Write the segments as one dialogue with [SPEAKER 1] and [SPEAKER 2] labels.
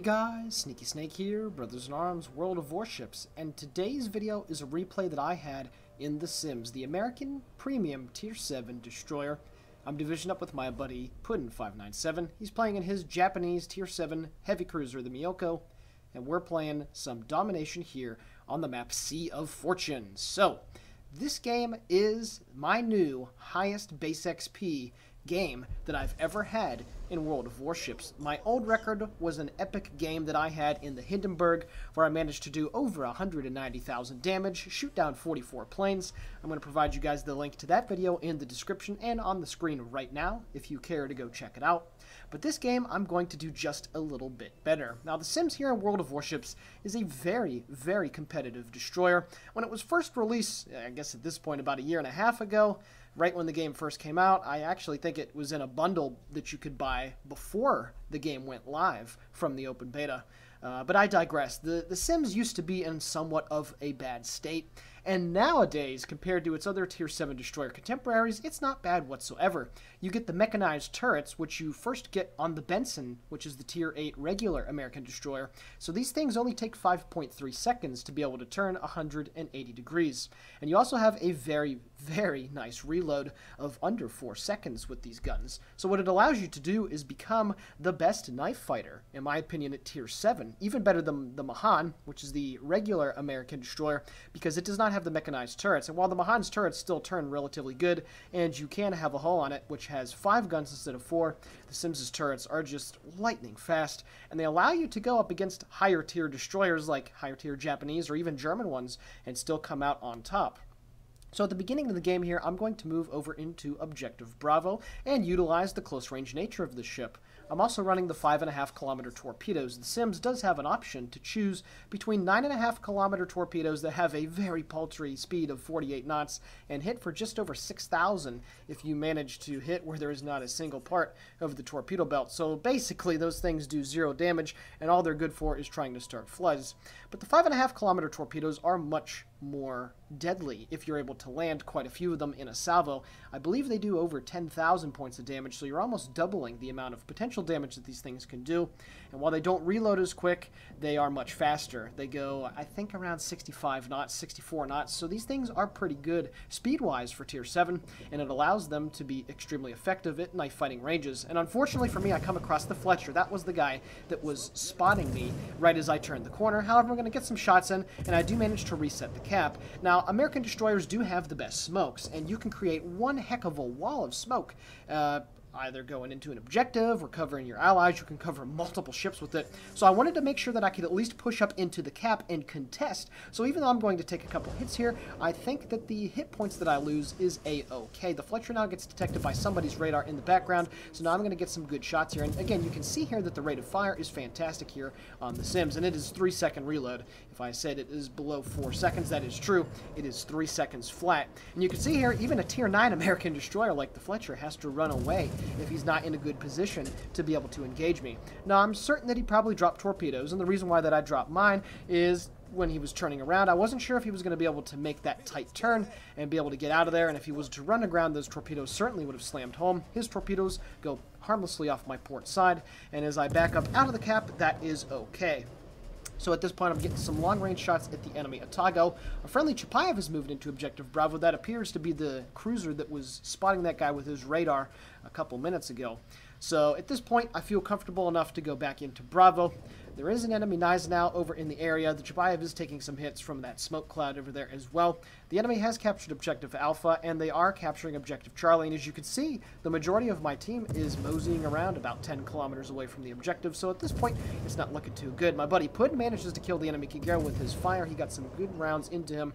[SPEAKER 1] guys, Sneaky Snake here, Brothers in Arms, World of Warships, and today's video is a replay that I had in The Sims, the American Premium Tier 7 Destroyer. I'm division up with my buddy Puddin597. He's playing in his Japanese Tier 7 Heavy Cruiser, the Miyoko, and we're playing some domination here on the map Sea of Fortune. So, this game is my new highest base XP game that I've ever had in World of Warships. My old record was an epic game that I had in the Hindenburg, where I managed to do over 190,000 damage, shoot down 44 planes. I'm going to provide you guys the link to that video in the description and on the screen right now, if you care to go check it out. But this game, I'm going to do just a little bit better. Now, The Sims here in World of Warships is a very, very competitive destroyer. When it was first released, I guess at this point about a year and a half ago, right when the game first came out, I actually think it was in a bundle that you could buy before the game went live from the open beta. But I digress. The Sims used to be in somewhat of a bad state, and nowadays, compared to its other Tier 7 Destroyer contemporaries, it's not bad whatsoever. You get the mechanized turrets, which you first get on the Benson, which is the Tier 8 regular American Destroyer. So these things only take 5.3 seconds to be able to turn 180 degrees. And you also have a very, very nice reload of under 4 seconds with these guns. So what it allows you to do is become the best knife fighter, in my opinion, at Tier 7. Even better than the Mahan, which is the regular American Destroyer, because it does not have the mechanized turrets. And while the Mahan's turrets still turn relatively good, and you can have a hull on it, which has 5 guns instead of 4, the Sims' turrets are just lightning fast, and they allow you to go up against higher tier destroyers like higher tier Japanese or even German ones and still come out on top. So at the beginning of the game here, I'm going to move over into Objective Bravo and utilize the close-range nature of the ship. I'm also running the 5.5 kilometer torpedoes. The Sims does have an option to choose between 9.5 kilometer torpedoes that have a very paltry speed of 48 knots and hit for just over 6,000 if you manage to hit where there is not a single part of the torpedo belt. So basically those things do 0 damage, and all they're good for is trying to start floods. But the 5.5 kilometer torpedoes are much more deadly if you're able to land quite a few of them in a salvo. I believe they do over 10,000 points of damage, so you're almost doubling the amount of potential damage that these things can do. And while they don't reload as quick, they are much faster. They go, I think, around 65 knots, 64 knots, so these things are pretty good speed-wise for Tier 7, and it allows them to be extremely effective at knife-fighting ranges. And unfortunately for me, I come across the Fletcher. That was the guy that was spotting me right as I turned the corner. However, I'm going to get some shots in, and I do manage to reset the cap. Now, American Destroyers do have the best smokes, and you can create one heck of a wall of smoke, either going into an objective or covering your allies. You can cover multiple ships with it. So I wanted to make sure that I could at least push up into the cap and contest. So even though I'm going to take a couple hits here, I think that the hit points that I lose is a-okay. The Fletcher now gets detected by somebody's radar in the background, so now I'm going to get some good shots here. And again, you can see here that the rate of fire is fantastic here on the Sims, and it is 3-second reload. If I said it is below 4 seconds, that is true. It is 3 seconds flat. And you can see here, even a Tier 9 American Destroyer like the Fletcher has to run away if he's not in a good position to be able to engage me. Now, I'm certain that he probably dropped torpedoes, and the reason why that I dropped mine is when he was turning around, I wasn't sure if he was going to be able to make that tight turn and be able to get out of there, and if he was to run aground, those torpedoes certainly would have slammed home. His torpedoes go harmlessly off my port side, and as I back up out of the cap, that is okay. So at this point, I'm getting some long-range shots at the enemy Otago. A friendly Chapayev has moved into Objective Bravo. That appears to be the cruiser that was spotting that guy with his radar a couple minutes ago. So at this point, I feel comfortable enough to go back into Bravo. There is an enemy Gneisenau over in the area. The Chapayev is taking some hits from that smoke cloud over there as well. The enemy has captured Objective Alpha, and they are capturing Objective Charlie. And as you can see, the majority of my team is moseying around about 10 kilometers away from the objective. So at this point, it's not looking too good. My buddy Puddin manages to kill the enemy Kigero with his fire. He got some good rounds into him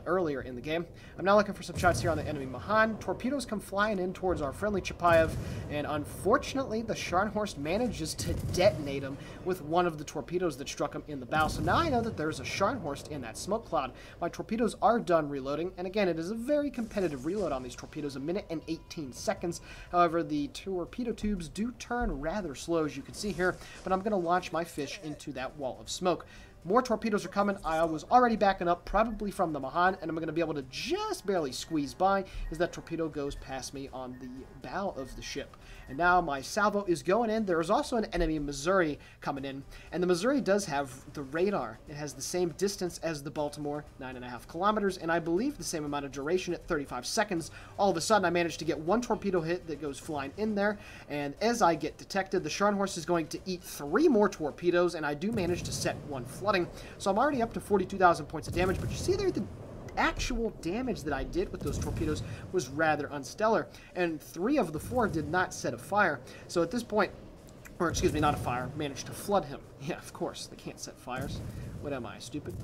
[SPEAKER 1] earlier in the game. I'm now looking for some shots here on the enemy Mahan. Torpedoes come flying in towards our friendly Chapayev, and unfortunately, the Scharnhorst manages to detonate him with one of the torpedoes that struck him in the bow. So now I know that there's a Scharnhorst in that smoke cloud. My torpedoes are done reloading, and again, it is a very competitive reload on these torpedoes, 1 minute and 18 seconds. However, the torpedo tubes do turn rather slow, as you can see here, but I'm going to launch my fish into that wall of smoke. More torpedoes are coming. I was already backing up, probably from the Mahan, and I'm going to be able to just barely squeeze by as that torpedo goes past me on the bow of the ship. And now my salvo is going in. There is also an enemy Missouri coming in, and the Missouri does have the radar. It has the same distance as the Baltimore, 9.5 kilometers, and I believe the same amount of duration at 35 seconds. All of a sudden, I managed to get one torpedo hit that goes flying in there, and as I get detected, the Scharnhorst is going to eat 3 more torpedoes, and I do manage to set one flooding. So I'm already up to 42,000 points of damage, but you see there the actual damage that I did with those torpedoes was rather unstellar, and 3 of the 4 did not set a fire. So at this point, or excuse me, not a fire, managed to flood him. Yeah, of course, they can't set fires. What am I, stupid?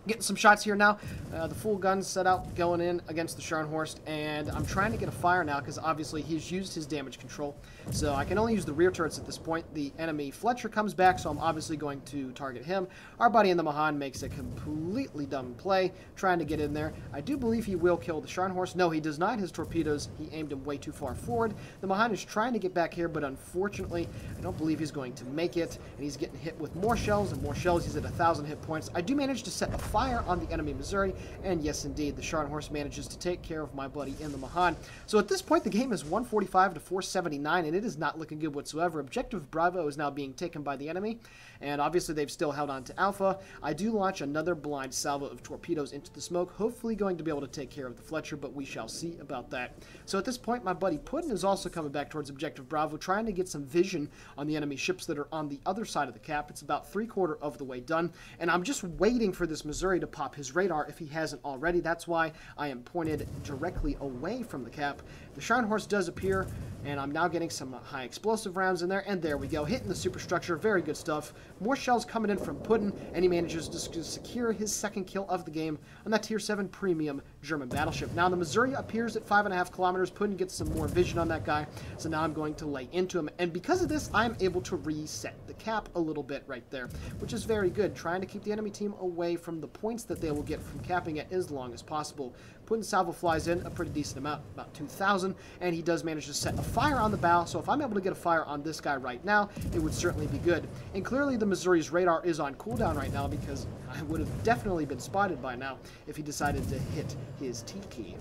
[SPEAKER 1] Getting some shots here now. The full gun's set out, going in against the Scharnhorst, and I'm trying to get a fire now because obviously he's used his damage control. So I can only use the rear turrets at this point. The enemy Fletcher comes back, so I'm obviously going to target him. Our buddy in the Mahan makes a completely dumb play, trying to get in there. I do believe he will kill the Scharnhorst. No, he does not. His torpedoes, he aimed him way too far forward. The Mahan is trying to get back here, but unfortunately, I don't believe he's going to make it, and he's getting hit with more shells and more shells. He's at 1,000 hit points. I do manage to set a fire on the enemy Missouri, and yes, indeed, the Scharnhorst manages to take care of my buddy in the Mahan. So at this point, the game is 145 to 479, and it is not looking good whatsoever. Objective Bravo is now being taken by the enemy, and obviously they've still held on to Alpha. I do launch another blind salvo of torpedoes into the smoke, hopefully going to be able to take care of the Fletcher, but we shall see about that. So at this point, my buddy Puddin is also coming back towards Objective Bravo, trying to get some vision on the enemy ships that are on the other side of the cap. It's about 3/4 of the way done, and I'm just waiting for this Missouri to pop his radar if he hasn't already. That's why I am pointed directly away from the cap. The Scharnhorst does appear, and I'm now getting some high explosive rounds in there, and there we go, hitting the superstructure. Very good stuff. More shells coming in from Puddin, and he manages to secure his second kill of the game on that Tier 7 premium German battleship. Now the Missouri appears at 5.5 kilometers. Puddin gets some more vision on that guy, so now I'm going to lay into him, and because of this, I'm able to reset the cap a little bit right there, which is very good, trying to keep the enemy team away from the points that they will get from capping it as long as possible. Puddin's salvo flies in a pretty decent amount, about 2,000, and he does manage to set a fire on the bow, so if I'm able to get a fire on this guy right now, it would certainly be good. And clearly the Missouri's radar is on cooldown right now, because I would have definitely been spotted by now if he decided to hit his T-key.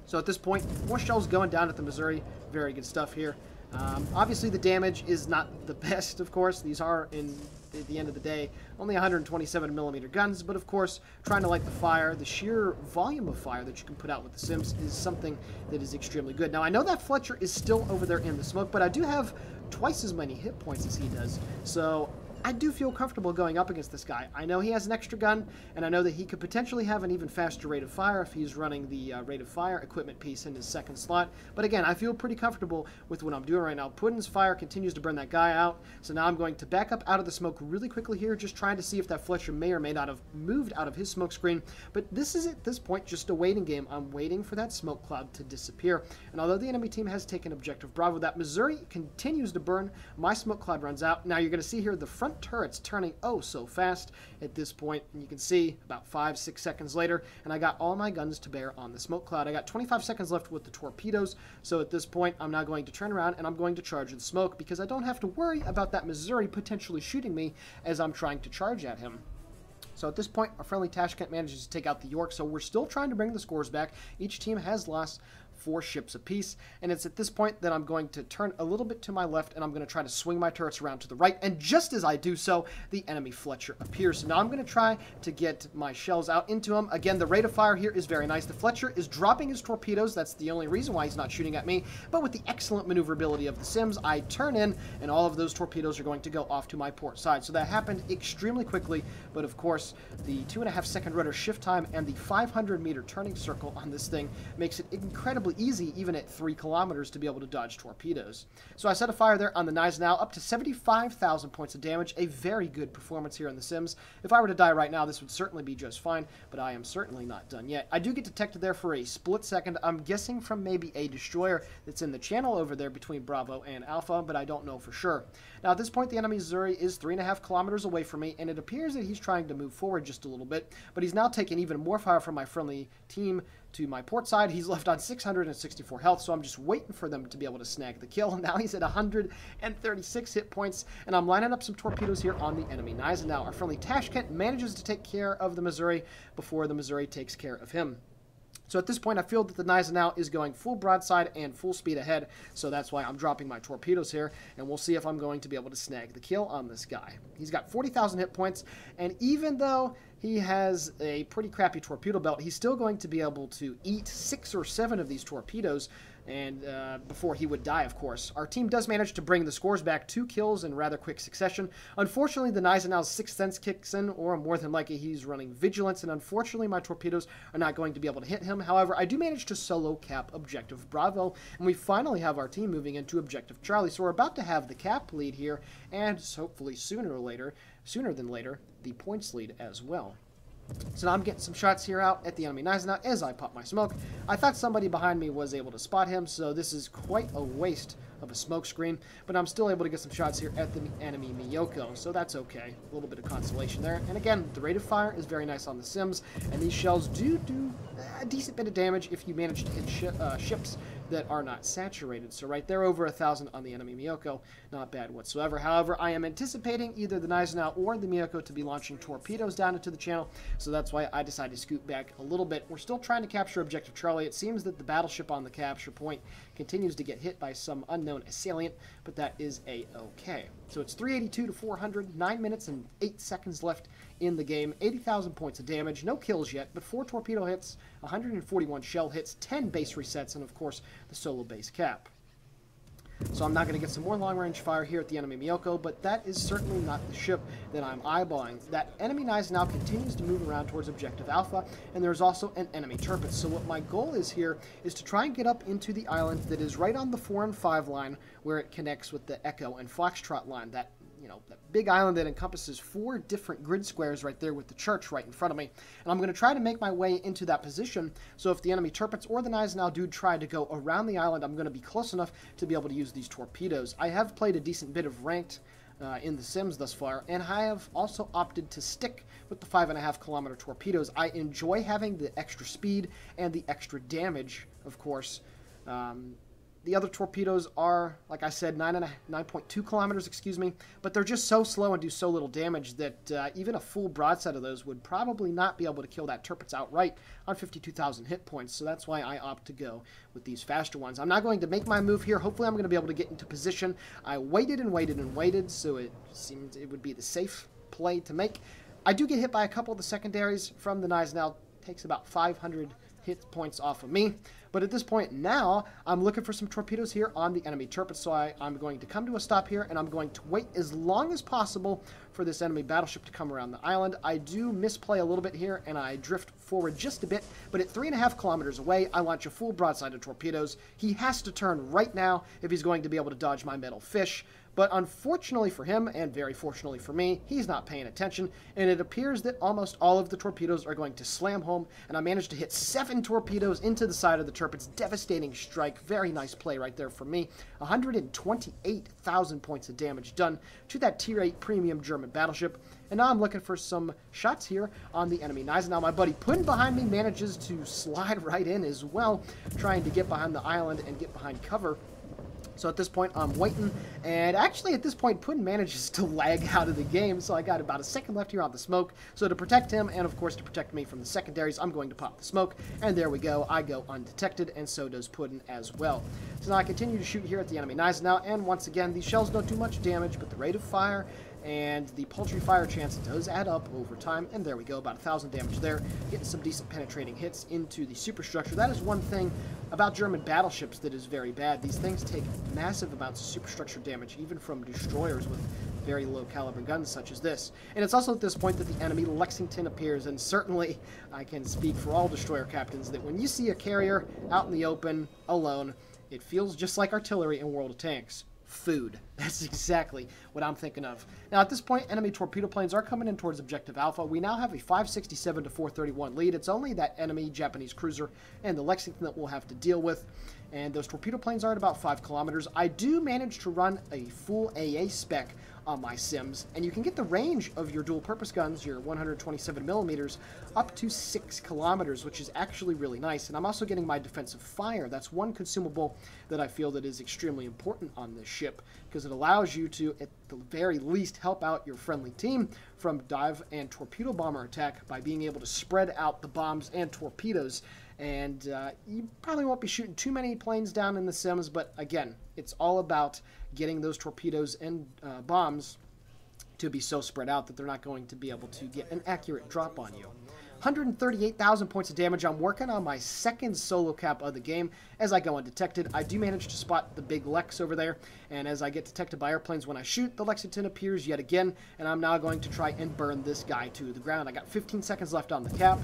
[SPEAKER 1] So at this point, more shells going down at the Missouri. Very good stuff here. Obviously the damage is not the best, of course. These are, at the end of the day, only 127mm guns, but of course, trying to light the fire, the sheer volume of fire that you can put out with the Sims is something that is extremely good. Now, I know that Fletcher is still over there in the smoke, but I do have twice as many hit points as he does, so I do feel comfortable going up against this guy. I know he has an extra gun, and I know that he could potentially have an even faster rate of fire if he's running the rate of fire equipment piece in his second slot. But again, I feel pretty comfortable with what I'm doing right now. Puddin's fire continues to burn that guy out, so now I'm going to back up out of the smoke really quickly here, just trying to see if that Fletcher may or may not have moved out of his smoke screen. But this is, at this point, just a waiting game. I'm waiting for that smoke cloud to disappear. And although the enemy team has taken Objective Bravo, that Missouri continues to burn. My smoke cloud runs out. Now you're going to see here the front turrets turning oh so fast at this point, and you can see about 5-6 seconds later, and I got all my guns to bear on the smoke cloud. I got 25 seconds left with the torpedoes, so at this point I'm now going to turn around and I'm going to charge the smoke, because I don't have to worry about that Missouri potentially shooting me as I'm trying to charge at him. So at this point, our friendly Tashkent manages to take out the York, so we're still trying to bring the scores back. Each team has lost 4 ships apiece, and it's at this point that I'm going to turn a little bit to my left, and I'm going to try to swing my turrets around to the right, and just as I do so, the enemy Fletcher appears. So now I'm going to try to get my shells out into him. Again, the rate of fire here is very nice. The Fletcher is dropping his torpedoes. That's the only reason why he's not shooting at me, but with the excellent maneuverability of the Sims, I turn in, and all of those torpedoes are going to go off to my port side. So that happened extremely quickly, but of course, the 2.5-second rudder shift time and the 500-meter turning circle on this thing makes it incredibly easy, even at 3 kilometers, to be able to dodge torpedoes. So I set a fire there on the Gneisenau, up to 75,000 points of damage, a very good performance here in The Sims. If I were to die right now, this would certainly be just fine, but I am certainly not done yet. I do get detected there for a split second. I'm guessing from maybe a destroyer that's in the channel over there between Bravo and Alpha, but I don't know for sure. Now at this point, the enemy Missouri is 3.5 kilometers away from me, and it appears that he's trying to move forward just a little bit, but he's now taking even more fire from my friendly team to my port side. He's left on 664 health, so I'm just waiting for them to be able to snag the kill. Now he's at 136 hit points, and I'm lining up some torpedoes here on the enemy Gneisenau. Our friendly Tashkent manages to take care of the Missouri before the Missouri takes care of him. So at this point, I feel that the Gneisenau is going full broadside and full speed ahead, so that's why I'm dropping my torpedoes here, and we'll see if I'm going to be able to snag the kill on this guy. He's got 40,000 hit points, and even though he has a pretty crappy torpedo belt, he's still going to be able to eat 6 or 7 of these torpedoes, and before he would die, of course. Our team does manage to bring the scores back, 2 kills in rather quick succession. Unfortunately, the Gneisenau's Sixth Sense kicks in, or more than likely he's running Vigilance, and unfortunately my torpedoes are not going to be able to hit him. However, I do manage to solo cap Objective Bravo, and we finally have our team moving into Objective Charlie. So we're about to have the cap lead here, and hopefully sooner than later, the points lead as well. So now I'm getting some shots here out at the enemy Gneisenau as I pop my smoke. I thought somebody behind me was able to spot him, so this is quite a waste of a smoke screen, but I'm still able to get some shots here at the enemy Miyoko, so that's okay. A little bit of consolation there. And again, the rate of fire is very nice on the Sims, and these shells do a decent bit of damage if you manage to hit ships that are not saturated. So right there, over 1,000 on the enemy Miyoko. Not bad whatsoever. However, I am anticipating either the Gneisenau or the Miyoko to be launching torpedoes down into the channel, so that's why I decided to scoot back a little bit. We're still trying to capture Objective Charlie. It seems that the battleship on the capture point continues to get hit by some unknown assailant, but that is a-okay. So it's 382 to 400, 9 minutes and 8 seconds left in the game, 80,000 points of damage, no kills yet, but 4 torpedo hits, 141 shell hits, 10 base resets, and of course the solo base cap. So I'm not going to get some more long-range fire here at the enemy Miyoko, but that is certainly not the ship that I'm eyeballing. That enemy Gneisenau continues to move around towards Objective Alpha, and there's also an enemy Tirpitz. So what my goal is here is to try and get up into the island that is right on the 4 and 5 line, where it connects with the Echo and Foxtrot line. That big island that encompasses 4 different grid squares right there with the church right in front of me. And I'm going to try to make my way into that position, so if the enemy Tirpitz or the Gneisenau do try to go around the island, I'm going to be close enough to be able to use these torpedoes. I have played a decent bit of ranked in The Sims thus far, and I have also opted to stick with the 5.5 kilometer torpedoes. I enjoy having the extra speed and the extra damage, of course. The other torpedoes are, like I said, 9.2 kilometers, excuse me, but they're just so slow and do so little damage that even a full broadside of those would probably not be able to kill that Tirpitz outright on 52,000 hit points, so that's why I opt to go with these faster ones. I'm not going to make my move here. Hopefully I'm going to be able to get into position. I waited and waited and waited, so it seemed it would be the safe play to make. I do get hit by a couple of the secondaries from the Gneisenau. Takes about 500 hit points off of me. But at this point now, I'm looking for some torpedoes here on the enemy Tirpitz, so I'm going to come to a stop here, and I'm going to wait as long as possible for this enemy battleship to come around the island. I do misplay a little bit here, and I drift forward just a bit, but at 3.5 kilometers away, I launch a full broadside of torpedoes. He has to turn right now if he's going to be able to dodge my metal fish. But unfortunately for him, and very fortunately for me, he's not paying attention, and it appears that almost all of the torpedoes are going to slam home, and I managed to hit 7 torpedoes into the side of the Tirpitz. Devastating strike. Very nice play right there for me. 128,000 points of damage done to that Tier 8 premium German battleship. And now I'm looking for some shots here on the enemy Gneisenau. My buddy Puddin behind me manages to slide right in as well, trying to get behind the island and get behind cover. So at this point, I'm waiting, and actually at this point, Puddin manages to lag out of the game, so I got about a second left here on the smoke. So to protect him, and of course to protect me from the secondaries, I'm going to pop the smoke, and there we go. I go undetected, and so does Puddin as well. So now I continue to shoot here at the enemy Gneisenau, and once again, these shells don't do much damage, but the rate of fire and the poultry fire chance does add up over time, and there we go, about 1,000 damage there, getting some decent penetrating hits into the superstructure. That is one thing about German battleships that is very bad. These things take massive amounts of superstructure damage, even from destroyers with very low caliber guns such as this. And it's also at this point that the enemy Lexington appears, and certainly I can speak for all destroyer captains that when you see a carrier out in the open alone, it feels just like artillery in World of Tanks. Food. That's exactly what I'm thinking of. Now at this point, enemy torpedo planes are coming in towards Objective Alpha. We now have a 567 to 431 lead. It's only that enemy Japanese cruiser and the Lexington that we'll have to deal with. And those torpedo planes are at about 5 kilometers. I do manage to run a full AA spec on my sims, and you can get the range of your dual-purpose guns, your 127 millimeters, up to 6 kilometers, which is actually really nice. And I'm also getting my defensive fire. That's one consumable that I feel that is extremely important on this ship, because it allows you to, at the very least, help out your friendly team from dive and torpedo bomber attack by being able to spread out the bombs and torpedoes. And you probably won't be shooting too many planes down in the sims, but again, it's all about getting those torpedoes and bombs to be so spread out that they're not going to be able to get an accurate drop on you. 138,000 points of damage. I'm working on my second solo cap of the game. As I go undetected, I do manage to spot the big Lex over there, and as I get detected by airplanes when I shoot, the Lexington appears yet again, and I'm now going to try and burn this guy to the ground. I got 15 seconds left on the cap,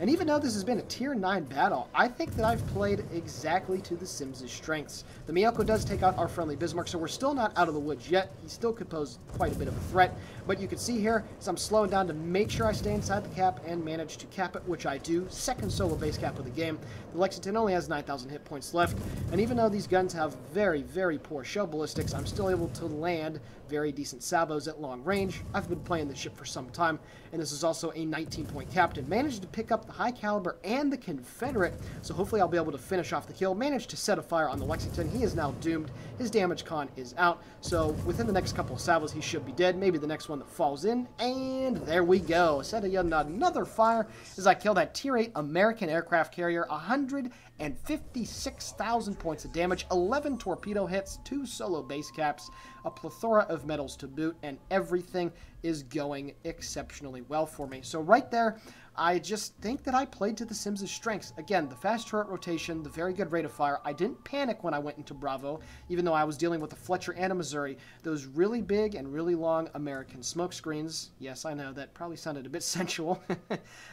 [SPEAKER 1] and even though this has been a tier 9 battle, I think that I've played exactly to the Sims' strengths. The Miyoko does take out our friendly Bismarck, so we're still not out of the woods yet. He still could pose quite a bit of a threat, but you can see here, as I'm slowing down to make sure I stay inside the cap and manage to cap it, which I do. Second solo base cap of the game. The Lexington only has 9,000 hit points left, and even though these guns have very, very poor shell ballistics, I'm still able to land very decent salvos at long range. I've been playing this ship for some time, and this is also a 19-point captain. Managed to pick up the high caliber and the Confederate, so hopefully I'll be able to finish off the kill. Managed to set a fire on the Lexington. He is now doomed. His damage con is out, so within the next couple of salvos he should be dead. Maybe the next one that falls in, and there we go. Set another fire as I kill that tier 8 American aircraft carrier. 156,000 points of damage, 11 torpedo hits, 2 solo base caps, a plethora of medals to boot, and everything is going exceptionally well for me. So right there, I just think that I played to the Sims' strengths. Again, the fast turret rotation, the very good rate of fire. I didn't panic when I went into Bravo, even though I was dealing with a Fletcher and a Missouri. Those really big and really long American smoke screens. Yes, I know, that probably sounded a bit sensual.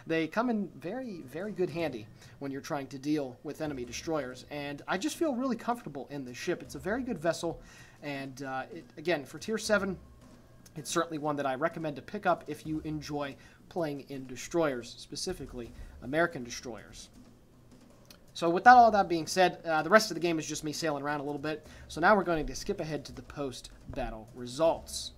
[SPEAKER 1] They come in very, very good handy when you're trying to deal with enemy destroyers. And I just feel really comfortable in this ship. It's a very good vessel. And again, for Tier 7, it's certainly one that I recommend to pick up if you enjoy playing in destroyers, specifically American destroyers. So with all that being said, the rest of the game is just me sailing around a little bit. So now we're going to skip ahead to the post-battle results.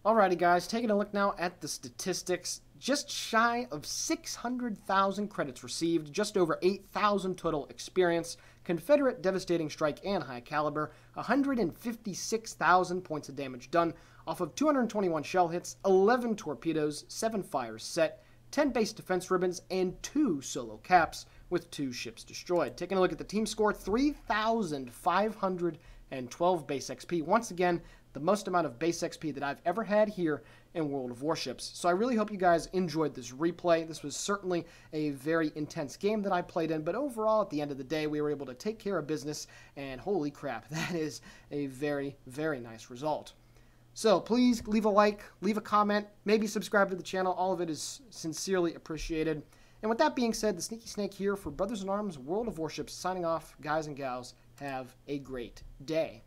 [SPEAKER 1] Alrighty guys, taking a look now at the statistics. Just shy of 600,000 credits received, just over 8,000 total experience, Confederate devastating strike and high caliber, 156,000 points of damage done off of 221 shell hits, 11 torpedoes, 7 fires set, 10 base defense ribbons, and 2 solo caps with 2 ships destroyed. Taking a look at the team score, 3,512 base XP. Once again, the most amount of base XP that I've ever had here in World of Warships. So I really hope you guys enjoyed this replay. This was certainly a very intense game that I played in, but overall, at the end of the day, we were able to take care of business, and holy crap, that is a very, very nice result. So please leave a like, leave a comment, maybe subscribe to the channel. All of it is sincerely appreciated. And with that being said, the Sneaky Snake here for Brothers in Arms World of Warships, signing off. Guys and gals, have a great day.